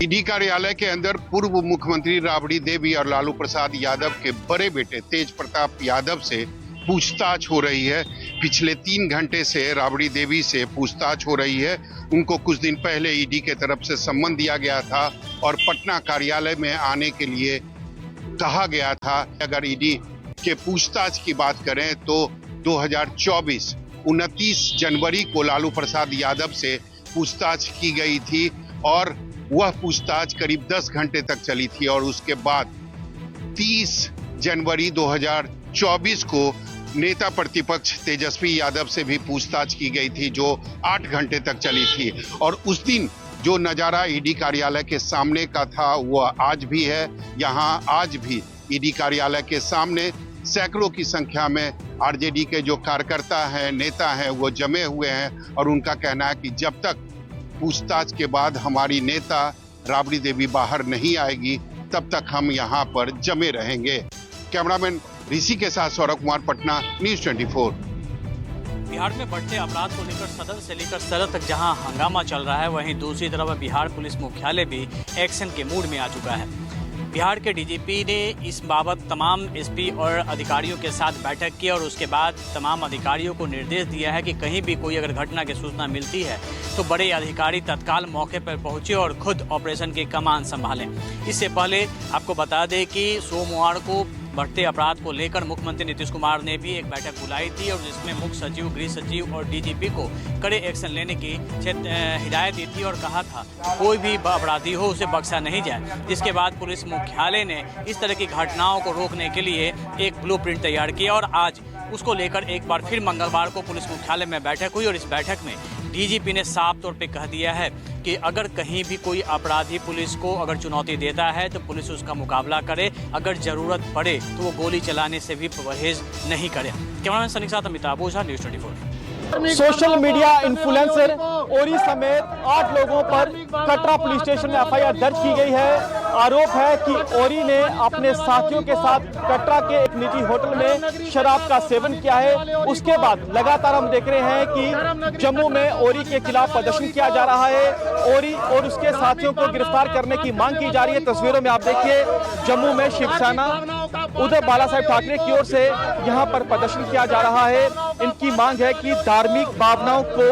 ED कार्यालय के अंदर पूर्व मुख्यमंत्री राबड़ी देवी और लालू प्रसाद यादव के बड़े बेटे तेज प्रताप यादव से पूछताछ हो रही है। पिछले 3 घंटे से राबड़ी देवी से पूछताछ हो रही है। उनको कुछ दिन पहले ईडी के तरफ से सम्मन दिया गया था और पटना कार्यालय में आने के लिए कहा गया था। अगर ईडी के पूछताछ की बात करें तो 2024 29 जनवरी को लालू प्रसाद यादव से पूछताछ की गई थी और वह पूछताछ करीब 10 घंटे तक चली थी और उसके बाद 30 जनवरी 2024 को नेता प्रतिपक्ष तेजस्वी यादव से भी पूछताछ की गई थी जो 8 घंटे तक चली थी। और उस दिन जो नजारा ईडी कार्यालय के सामने का था वह आज भी है। यहाँ आज भी ईडी कार्यालय के सामने सैकड़ों की संख्या में आरजेडी के जो कार्यकर्ता हैं, नेता हैं, वो जमे हुए हैं और उनका कहना है कि जब तक पूछताछ के बाद हमारी नेता राबड़ी देवी बाहर नहीं आएगी तब तक हम यहाँ पर जमे रहेंगे। कैमरामैन ऋषि के साथ सौरभ कुमार, पटना, न्यूज़ 24। बिहार में बढ़ते अपराध को लेकर सदन से लेकर सरहद तक जहां हंगामा चल रहा है, वहीं दूसरी तरफ बिहार पुलिस मुख्यालय भी एक्शन के मूड में आ चुका है। बिहार के डीजीपी ने इस बाबत तमाम एसपी और अधिकारियों के साथ बैठक की और उसके बाद तमाम अधिकारियों को निर्देश दिया है कि कहीं भी कोई अगर घटना की सूचना मिलती है तो बड़े अधिकारी तत्काल मौके पर पहुंचे और खुद ऑपरेशन की कमान संभालें। इससे पहले आपको बता दें कि सोमवार को बढ़ते अपराध को लेकर मुख्यमंत्री नीतीश कुमार ने भी एक बैठक बुलाई थी और जिसमें मुख्य सचिव, गृह सचिव और डीजीपी को कड़े एक्शन लेने की हिदायत दी थी और कहा था कोई भी अपराधी हो उसे बख्शा नहीं जाए। जिसके बाद पुलिस मुख्यालय ने इस तरह की घटनाओं को रोकने के लिए एक ब्लूप्रिंट तैयार किया और आज उसको लेकर एक बार फिर मंगलवार को पुलिस मुख्यालय में बैठक हुई और इस बैठक में डीजीपी ने साफ तौर पे कह दिया है कि अगर कहीं भी कोई अपराधी पुलिस को अगर चुनौती देता है तो पुलिस उसका मुकाबला करे, अगर जरूरत पड़े तो वो गोली चलाने से भी परहेज नहीं करे। कैमरामैन सनी के साथ अमिताभ ओझा, न्यूज़ 24। सोशल मीडिया इन्फ्लुएंसर ओरी समेत 8 लोगों पर कटरा पुलिस स्टेशन में एफआईआर दर्ज की गई है। आरोप है कि ओरी ने अपने साथियों के साथ कटरा के एक निजी होटल में शराब का सेवन किया है। उसके बाद लगातार हम देख रहे हैं कि जम्मू में ओरी के खिलाफ प्रदर्शन किया जा रहा है। ओरी और उसके साथियों को गिरफ्तार करने की मांग की जा रही है। तस्वीरों में आप देखिए, जम्मू में शिवसेना उधर बाला साहेब ठाकरे की ओर से यहाँ पर प्रदर्शन किया जा रहा है। इनकी मांग है कि धार्मिक भावनाओं को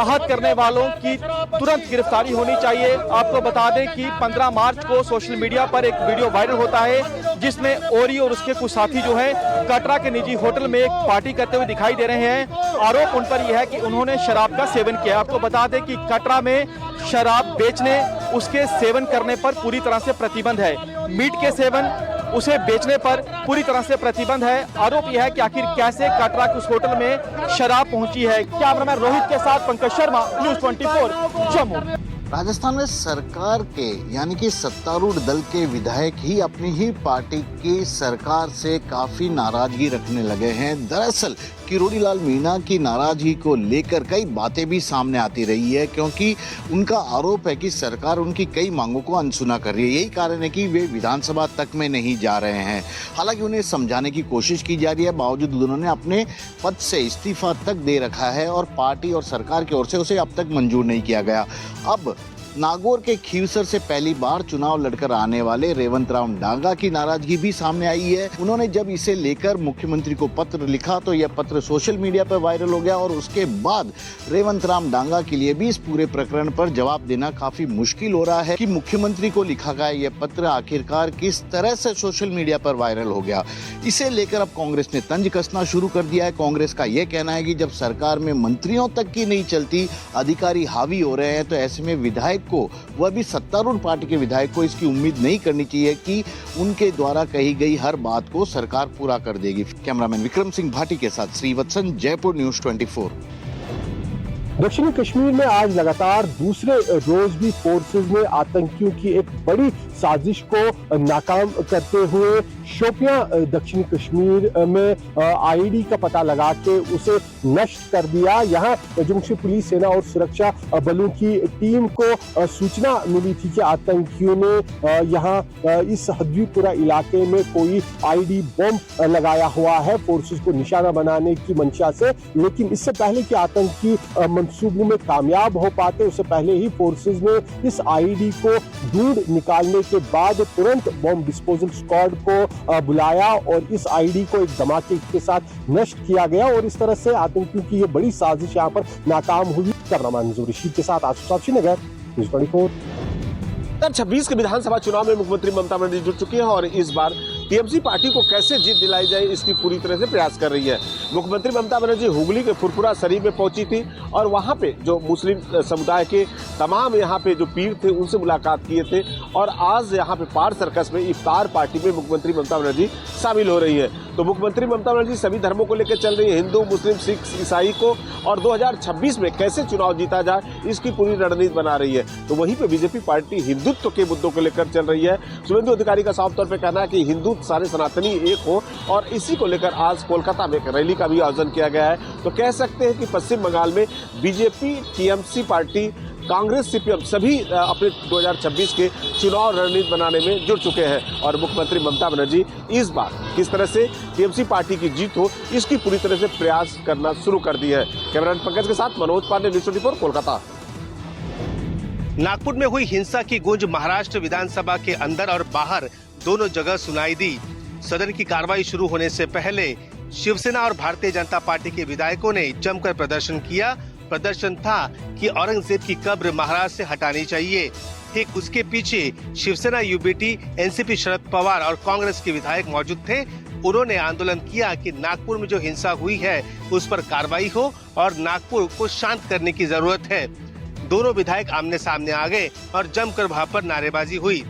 आहत करने वालों की तुरंत गिरफ्तारी होनी चाहिए। आपको बता दें कि 15 मार्च को सोशल मीडिया पर एक वीडियो वायरल होता है जिसमें ओरी और उसके कुछ साथी जो है कटरा के निजी होटल में एक पार्टी करते हुए दिखाई दे रहे हैं। आरोप उन पर यह है कि उन्होंने शराब का सेवन किया। आपको बता दें कि कटरा में शराब बेचने, उसके सेवन करने पर पूरी तरह से प्रतिबंध है। मीट के सेवन, उसे बेचने पर पूरी तरह से प्रतिबंध है। आरोप यह है कि आखिर कैसे कटरा के उस होटल में शराब पहुंची है। कैमरामैन रोहित के साथ पंकज शर्मा, न्यूज़ 24, जम्मू। राजस्थान में सरकार के यानी कि सत्तारूढ़ दल के विधायक ही अपनी ही पार्टी की सरकार से काफी नाराजगी रखने लगे हैं। दरअसल किरोड़ी लाल मीणा की नाराजगी को लेकर कई बातें भी सामने आती रही है क्योंकि उनका आरोप है कि सरकार उनकी कई मांगों को अनसुना कर रही है। यही कारण है कि वे विधानसभा तक में नहीं जा रहे हैं। हालांकि उन्हें समझाने की कोशिश की जा रही है, बावजूद उन्होंने अपने पद से इस्तीफा तक दे रखा है और पार्टी और सरकार की ओर से उसे अब तक मंजूर नहीं किया गया। अब नागौर के खीवसर से पहली बार चुनाव लड़कर आने वाले रेवंत राम डांगा की नाराजगी भी सामने आई है। उन्होंने जब इसे लेकर मुख्यमंत्री को पत्र लिखा तो यह पत्र सोशल मीडिया पर वायरल हो गया और उसके बाद रेवंत राम डांगा के लिए भी इस पूरे प्रकरण पर जवाब देना काफी मुश्किल हो रहा है कि मुख्यमंत्री को लिखा गया यह पत्र आखिरकार किस तरह से सोशल मीडिया पर वायरल हो गया। इसे लेकर अब कांग्रेस ने तंज कसना शुरू कर दिया है। कांग्रेस का यह कहना है कि जब सरकार में मंत्रियों तक की नहीं चलती, अधिकारी हावी हो रहे हैं, तो ऐसे में विधायक को, वह भी सत्तारूढ़ पार्टी के विधायक को, इसकी उम्मीद नहीं करनी चाहिए कि उनके द्वारा कही गई हर बात को सरकार पूरा कर देगी। कैमरामैन विक्रम सिंह भाटी के साथ श्रीवत्सन, जयपुर, न्यूज़ 24। दक्षिणी कश्मीर में आज लगातार दूसरे रोज भी फोर्सेज ने आतंकियों की एक बड़ी साजिश को नाकाम करते हुए शोपियां दक्षिणी कश्मीर में आईडी का पता लगा के उसे नष्ट कर दिया। यहाँ जम्मू कश्मीर पुलिस सेना और सुरक्षा बलों की टीम को सूचना मिली थी कि आतंकियों ने यहाँ इस हदवीपुरा इलाके में कोई आईडी बम लगाया हुआ है फोर्सेस को निशाना बनाने की मंशा से। लेकिन इससे पहले कि आतंकी मंसूबों में कामयाब हो पाते, उससे पहले ही फोर्सेस ने इस आईडी को ढूंढ निकालने के बाद तुरंत बम डिस्पोजल स्क्वाड को बुलाया और इस आईडी को एक धमाके के साथ नष्ट किया गया और इस तरह से आतंकियों की ये बड़ी साजिश यहाँ पर नाकाम हुई। कैमरामैन मंजूर रशीद के साथ आशुष साहब, श्रीनगर, न्यूज़ 24। 2026 के विधानसभा चुनाव में मुख्यमंत्री ममता बनर्जी जुट चुकी हैं और इस बार टीएमसी पार्टी को कैसे जीत दिलाई जाए इसकी पूरी तरह से प्रयास कर रही है। मुख्यमंत्री ममता बनर्जी हुगली के फुरपुरा शरीफ में पहुंची थी और वहां पे जो मुस्लिम समुदाय के तमाम यहाँ पे जो पीर थे उनसे मुलाकात किए थे और आज यहाँ पे पार सर्कस में इफ्तार पार्टी में मुख्यमंत्री ममता बनर्जी शामिल हो रही है। तो मुख्यमंत्री ममता बनर्जी सभी धर्मों को लेकर चल रही है, हिंदू, मुस्लिम, सिख, ईसाई को, और 2026 में कैसे चुनाव जीता जाए इसकी पूरी रणनीति बना रही है। तो वहीं पे बीजेपी पार्टी हिंदुत्व के मुद्दों को लेकर चल रही है। शुभेंदु अधिकारी का साफ तौर पर कहना है कि हिंदू सारे सनातनी एक हो और इसी को लेकर आज कोलकाता में एक रैली का भी आयोजन किया गया है। तो कह सकते हैं कि पश्चिम बंगाल में BJP, TMC party, Congress, CPM सभी अपने 2026 के चुनाव रणनीति बनाने में जुट चुके हैं और मुख्यमंत्री ममता बनर्जी इस बार किस तरह से टीएमसी पार्टी की जीत हो इसकी पूरी तरह से प्रयास करना शुरू कर दिया है। कैमरामैन पंकज के साथ मनोज पांडे, न्यूज़ 24, कोलकाता। नागपुर में हुई हिंसा की गूंज महाराष्ट्र विधानसभा के अंदर और बाहर दोनों जगह सुनाई दी। सदन की कार्रवाई शुरू होने से पहले शिवसेना और भारतीय जनता पार्टी के विधायकों ने जमकर प्रदर्शन किया। प्रदर्शन था कि औरंगजेब की कब्र महाराष्ट्र से हटानी चाहिए। ठीक उसके पीछे शिवसेना, यूबीटी, एनसीपी, शरद पवार और कांग्रेस के विधायक मौजूद थे। उन्होंने आंदोलन किया कि नागपुर में जो हिंसा हुई है उस पर कार्रवाई हो और नागपुर को शांत करने की जरूरत है। दोनों विधायक आमने सामने आ गए और जमकर वहां पर नारेबाजी हुई।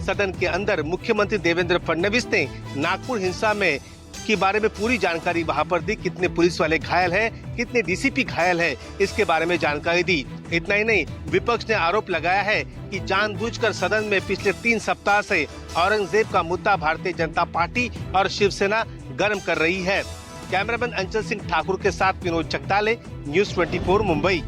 सदन के अंदर मुख्यमंत्री देवेंद्र फडणवीस ने नागपुर हिंसा में के बारे में पूरी जानकारी वहां पर दी। कितने पुलिस वाले घायल हैं, कितने डीसीपी घायल हैं, इसके बारे में जानकारी दी। इतना ही नहीं, विपक्ष ने आरोप लगाया है कि जानबूझकर सदन में पिछले 3 सप्ताह से औरंगजेब का मुद्दा भारतीय जनता पार्टी और शिवसेना गर्म कर रही है। कैमरामैन अंचल सिंह ठाकुर के साथ विनोद चकताले, न्यूज़ 24, मुंबई।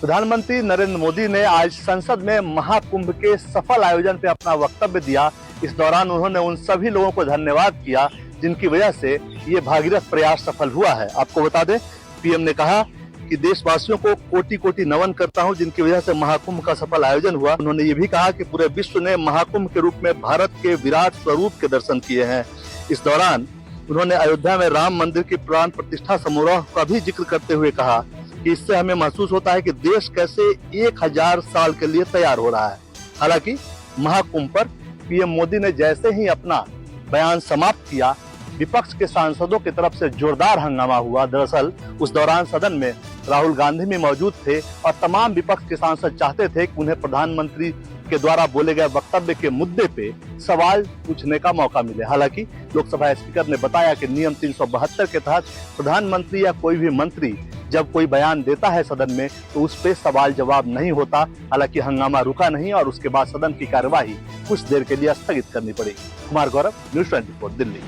प्रधानमंत्री नरेंद्र मोदी ने आज संसद में महाकुंभ के सफल आयोजन पे अपना वक्तव्य दिया। इस दौरान उन्होंने उन सभी लोगों को धन्यवाद किया जिनकी वजह से ये भागीरथ प्रयास सफल हुआ है। आपको बता दें, पीएम ने कहा कि देशवासियों को कोटि कोटि नमन करता हूं जिनकी वजह से महाकुंभ का सफल आयोजन हुआ। उन्होंने ये भी कहा कि पूरे विश्व ने महाकुंभ के रूप में भारत के विराट स्वरूप के दर्शन किए हैं। इस दौरान उन्होंने अयोध्या में राम मंदिर की प्राण प्रतिष्ठा समारोह का भी जिक्र करते हुए कहा कि इससे हमें महसूस होता है कि देश कैसे 1000 साल के लिए तैयार हो रहा है। हालांकि महाकुंभ पर पीएम मोदी ने जैसे ही अपना बयान समाप्त किया, विपक्ष के सांसदों की तरफ से जोरदार हंगामा हुआ। दरअसल उस दौरान सदन में राहुल गांधी भी मौजूद थे और तमाम विपक्ष के सांसद चाहते थे कि उन्हें प्रधानमंत्री के द्वारा बोले गए वक्तव्य के मुद्दे पे सवाल पूछने का मौका मिले। हालांकि लोकसभा स्पीकर ने बताया कि नियम 372 के तहत प्रधानमंत्री या कोई भी मंत्री जब कोई बयान देता है सदन में तो उस पे सवाल जवाब नहीं होता। हालांकि हंगामा रुका नहीं और उसके बाद सदन की कार्यवाही कुछ देर के लिए स्थगित करनी पड़ी। कुमार गौरव, न्यूज़ 24, दिल्ली।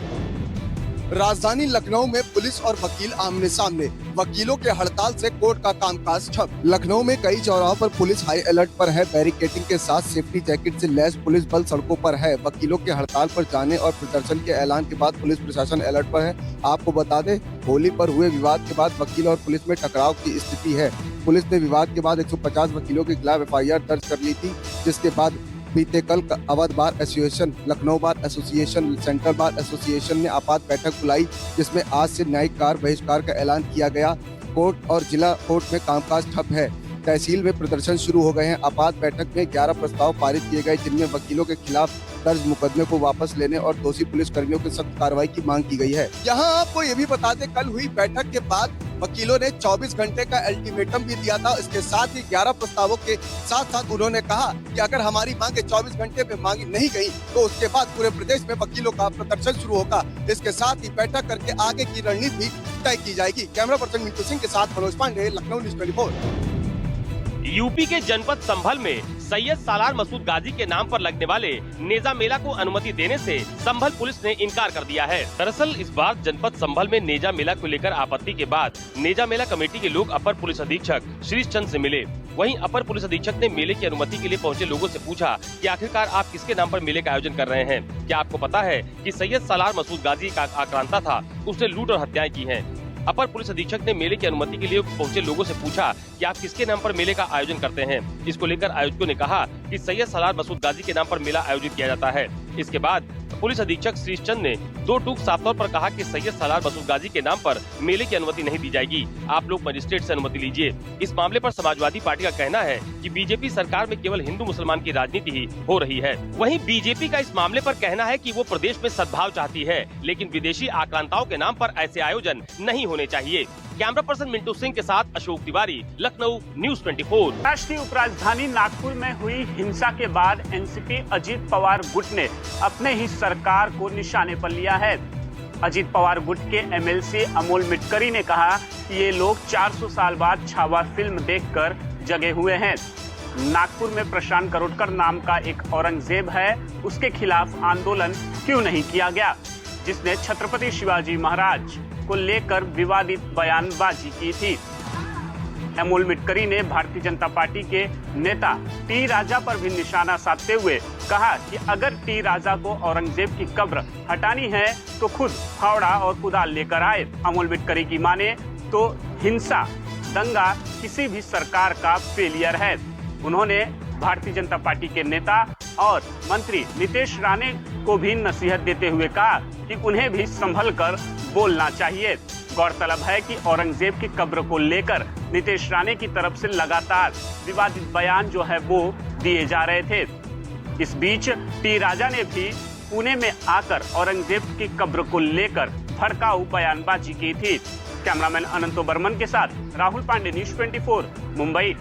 राजधानी लखनऊ में पुलिस और वकील आमने सामने, वकीलों के हड़ताल से कोर्ट का कामकाज ठप। लखनऊ में कई चौराहों पर पुलिस हाई अलर्ट पर है। बैरिकेडिंग के साथ सेफ्टी जैकेट से लैस पुलिस बल सड़कों पर है। वकीलों के हड़ताल पर जाने और प्रदर्शन के ऐलान के बाद पुलिस प्रशासन अलर्ट पर है। आपको बता दें, होली पर हुए विवाद के बाद वकील और पुलिस में टकराव की स्थिति है। पुलिस ने विवाद के बाद 150 वकीलों के खिलाफ FIR दर्ज कर ली थी, जिसके बाद बीते कल Awadh bar association, Lucknow bar association, central bar association ने आपात बैठक बुलाई, जिसमें आज से न्यायिक कार्य बहिष्कार का ऐलान किया गया। कोर्ट और जिला कोर्ट में कामकाज ठप है। तहसील में प्रदर्शन शुरू हो गए हैं। आपात बैठक में 11 प्रस्ताव पारित किए गए, जिनमें वकीलों के खिलाफ दर्ज मुकदमे को वापस लेने और दोषी पुलिस कर्मियों की सख्त कार्रवाई की मांग की गई है। यहाँ आपको ये भी बता दें, कल हुई बैठक के बाद वकीलों ने 24 घंटे का अल्टीमेटम भी दिया था। इसके साथ ही 11 प्रस्तावों के साथ साथ उन्होंने कहा कि अगर हमारी मांगे 24 घंटे में मांगी नहीं गई तो उसके बाद पूरे प्रदेश में वकीलों का प्रदर्शन शुरू होगा। इसके साथ ही बैठक करके आगे की रणनीति भी तय की जाएगी। कैमरा पर्सन मिंटू सिंह के साथ मनोज पांडे, लखनऊ न्यूज़ 24। यूपी के जनपद संभल में सैयद सालार मसूद गाजी के नाम पर लगने वाले नेजा मेला को अनुमति देने से संभल पुलिस ने इनकार कर दिया है। दरअसल इस बार जनपद संभल में नेजा मेला को लेकर आपत्ति के बाद नेजा मेला कमेटी के लोग अपर पुलिस अधीक्षक श्री चंद से मिले। वहीं अपर पुलिस अधीक्षक ने मेले की अनुमति के लिए पहुंचे लोगों से पूछा कि आखिरकार आप किसके नाम पर मेले का आयोजन कर रहे हैं? क्या आपको पता है कि सैयद सालार मसूद गाजी का आक्रांता था, उसने लूट और हत्याएं की हैं। अपर पुलिस अधीक्षक ने मेले की अनुमति के लिए पहुंचे लोगों से पूछा कि आप किसके नाम पर मेले का आयोजन करते हैं? इसको लेकर आयोजकों ने कहा कि सैयद सालार मसूद गाजी के नाम पर मेला आयोजित किया जाता है। इसके बाद पुलिस अधीक्षक श्री चंद ने दो टूक साफ तौर पर कहा कि सैयद सालार मसूद गाजी के नाम पर मेले की अनुमति नहीं दी जाएगी, आप लोग मजिस्ट्रेट से अनुमति लीजिए। इस मामले पर समाजवादी पार्टी का कहना है कि बीजेपी सरकार में केवल हिंदू मुसलमान की राजनीति ही हो रही है। वहीं बीजेपी का इस मामले पर कहना है कि वो प्रदेश में सद्भाव चाहती है, लेकिन विदेशी आक्रांताओं के नाम पर ऐसे आयोजन नहीं होने चाहिए। कैमरा पर्सन मिंटू सिंह के साथ अशोक तिवारी, लखनऊ, न्यूज़ 24। राष्ट्रीय उपराजधानी नागपुर में हुई हिंसा के बाद एनसीपी अजीत पवार गुट ने अपने ही सरकार को निशाने पर लिया है। अजीत पवार गुट के एमएलसी अमोल मिटकरी ने कहा कि ये लोग 400 साल बाद छावा फिल्म देखकर जगे हुए हैं। नागपुर में प्रशांत करोडकर नाम का एक औरंगजेब है, उसके खिलाफ आंदोलन क्यों नहीं किया गया, जिसने छत्रपति शिवाजी महाराज को लेकर विवादित बयानबाजी की थी। अमोल मिटकरी ने भारतीय जनता पार्टी के नेता टी राजा पर भी निशाना साधते हुए कहा कि अगर टी राजा को औरंगजेब की कब्र हटानी है तो खुद फावड़ा और कुदाल लेकर आए। अमोल मिटकरी की माने तो हिंसा, दंगा किसी भी सरकार का फेलियर है। उन्होंने भारतीय जनता पार्टी के नेता और मंत्री नीतीश राणे को भी नसीहत देते हुए कहा कि उन्हें भी संभल कर बोलना चाहिए। गौरतलब है कि औरंगजेब की कब्र को लेकर नीतीश राणे की तरफ से लगातार विवादित बयान जो है वो दिए जा रहे थे। इस बीच टी राजा ने भी पुणे में आकर औरंगजेब की कब्र को लेकर भड़काऊ बयानबाजी की थी। कैमरामैन अनंतो बर्मन के साथ राहुल पांडे, न्यूज़ 24, मुंबई।